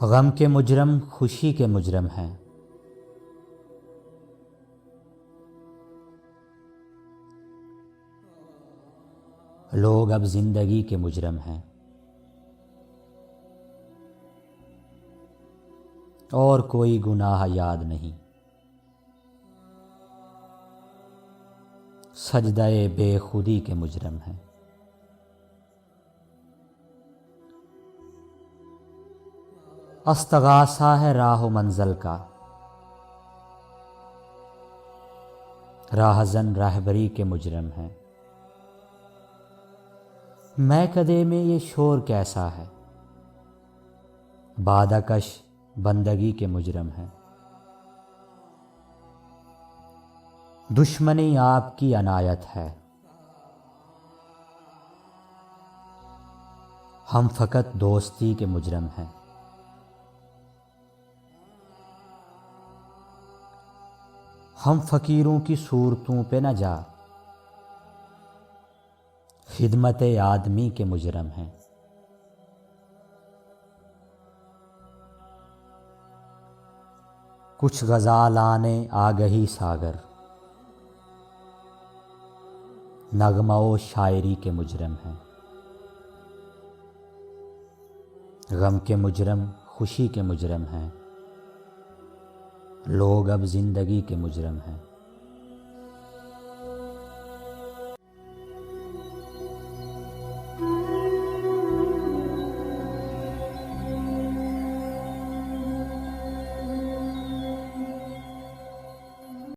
गम के मुजरम खुशी के मुजरम हैं। लोग अब जिंदगी के मुजरम हैं और कोई गुनाह याद नहीं। सजदाए बेखुदी के मुजरम हैं। अस्तगासा है राह मंज़िल का, राहज़न रहबरी के मुजरम हैं। मैकदे में ये शोर कैसा है, बादकश बंदगी के मुजरम हैं। दुश्मनी आपकी अनायत है, हम फ़कत दोस्ती के मुजरम हैं। हम फ़कीरों की सूरतों पे न जा, खिदमत आदमी के मुजरम हैं। कुछ गज़ालाने आगही सागर, नगमा व शायरी के मुजरम हैं। गम के मुजरम खुशी के मुजरम हैं। लोग अब जिंदगी के मुजरम हैं।